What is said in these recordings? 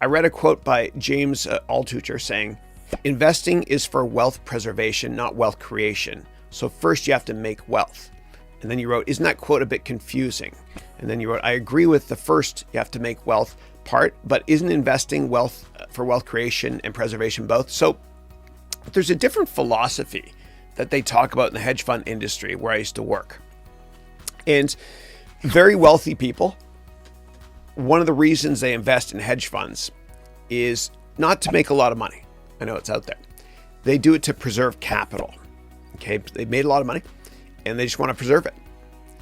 I read a quote by James Altucher saying, investing is for wealth preservation, not wealth creation. So first you have to make wealth. And then you wrote, isn't that quote a bit confusing? And then you wrote, I agree with the first, you have to make wealth part, but isn't investing wealth for wealth creation and preservation both? So there's a different philosophy that they talk about in the hedge fund industry where I used to work. And very wealthy people, one of the reasons they invest in hedge funds is not to make a lot of money. I know it's out there. They do it to preserve capital. Okay, they made a lot of money and they just want to preserve it.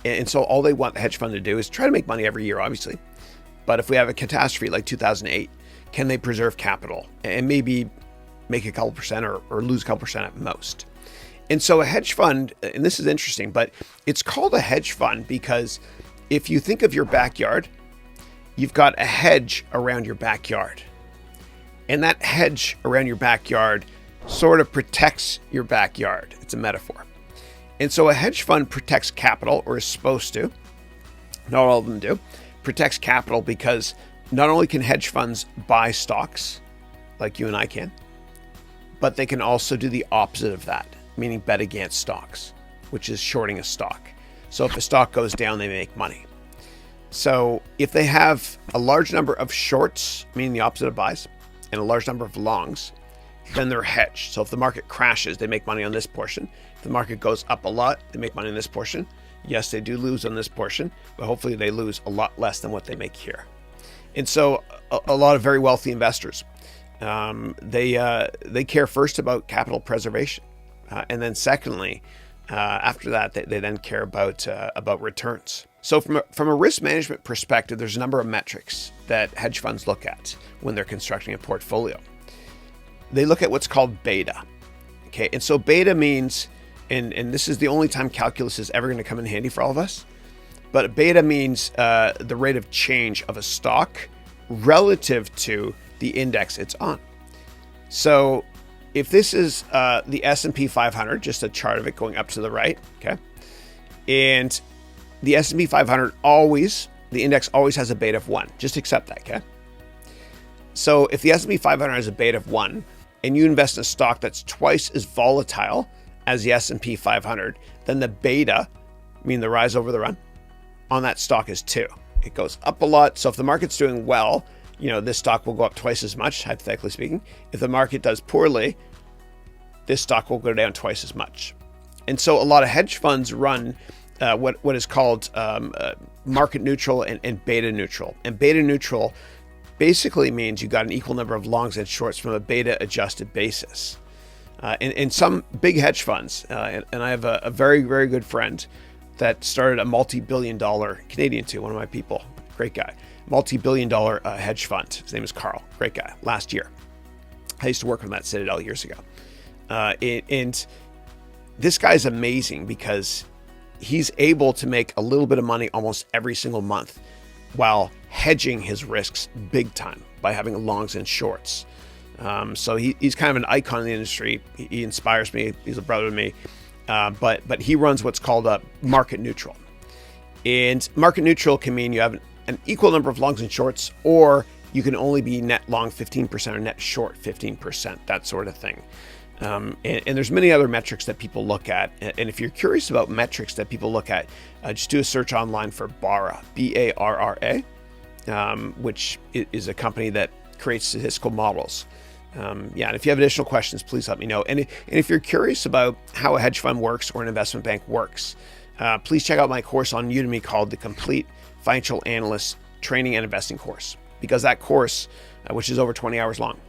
And so all they want the hedge fund to do is try to make money every year, obviously. But if we have a catastrophe like 2008, can they preserve capital and maybe make a couple percent or lose a couple percent at most? And so a hedge fund, and this is interesting, but it's called a hedge fund because if you think of your backyard, you've got a hedge around your backyard. And that hedge around your backyard sort of protects your backyard. It's a metaphor. And so a hedge fund protects capital, or is supposed to. Not all of them do. Protects capital because not only can hedge funds buy stocks, like you and I can, but they can also do the opposite of that, meaning bet against stocks, which is shorting a stock. So if a stock goes down, they make money. So if they have a large number of shorts, meaning the opposite of buys, and a large number of longs, then they're hedged. So if the market crashes, they make money on this portion. If the market goes up a lot, they make money on this portion. Yes, they do lose on this portion, but hopefully they lose a lot less than what they make here. And so a lot of very wealthy investors, they care first about capital preservation. And then secondly, after that, they then care about returns. So from a risk management perspective, there's a number of metrics that hedge funds look at when they're constructing a portfolio. They look at what's called beta. Okay, and so beta means, and this is the only time calculus is ever going to come in handy for all of us, but beta means the rate of change of a stock relative to the index it's on. So if this is the S&P 500, just a chart of it going up to the right, okay, and the S&P 500 the index always has a beta of 1. Just accept that, okay? So if the S&P 500 has a beta of 1, and you invest in a stock that's twice as volatile as the S&P 500, then the beta, meaning the rise over the run, on that stock is 2. It goes up a lot. So if the market's doing well, this stock will go up twice as much, hypothetically speaking. If the market does poorly, this stock will go down twice as much. And so a lot of hedge funds run what is called market neutral and beta neutral. And beta neutral basically means you got an equal number of longs and shorts from a beta adjusted basis. And some big hedge funds, and I have a very, very good friend that started a multi-billion-dollar, Canadian too, one of my people, great guy, multi-billion-dollar hedge fund. His name is Carl, great guy, last year. I used to work with him at Citadel years ago. And this guy's amazing because he's able to make a little bit of money almost every single month while hedging his risks big time by having longs and shorts. So he's kind of an icon in the industry. He inspires me. He's a brother to me. But he runs what's called a market neutral. And market neutral can mean you have an equal number of longs and shorts, or you can only be net long 15% or net short 15%, that sort of thing. And there's many other metrics that people look at. And if you're curious about metrics that people look at, just do a search online for Barra, B-A-R-R-A, which is a company that creates statistical models. And if you have additional questions, please let me know. And if you're curious about how a hedge fund works or an investment bank works, please check out my course on Udemy called the Complete Financial Analyst Training and Investing Course, because that course, which is over 20 hours long,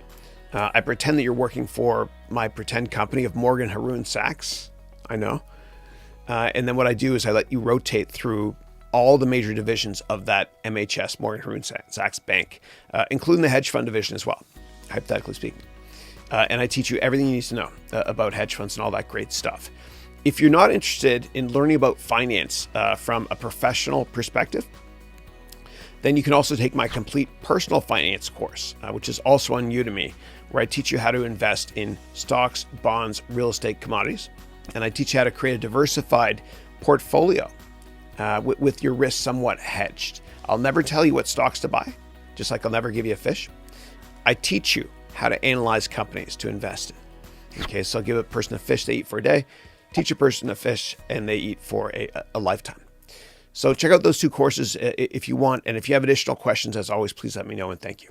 I pretend that you're working for my pretend company of Morgan Haroun Sachs. I know. And then what I do is I let you rotate through all the major divisions of that MHS, Morgan Haroun Sachs bank, including the hedge fund division as well, hypothetically speaking. And I teach you everything you need to know about hedge funds and all that great stuff. If you're not interested in learning about finance from a professional perspective, then you can also take my complete personal finance course, which is also on Udemy, where I teach you how to invest in stocks, bonds, real estate, commodities. And I teach you how to create a diversified portfolio with your risk somewhat hedged. I'll never tell you what stocks to buy, just like I'll never give you a fish. I teach you how to analyze companies to invest in. Okay, so I'll give a person a fish they eat for a day, teach a person a fish and they eat for a lifetime. So check out those 2 courses if you want. And if you have additional questions, as always, please let me know, and thank you.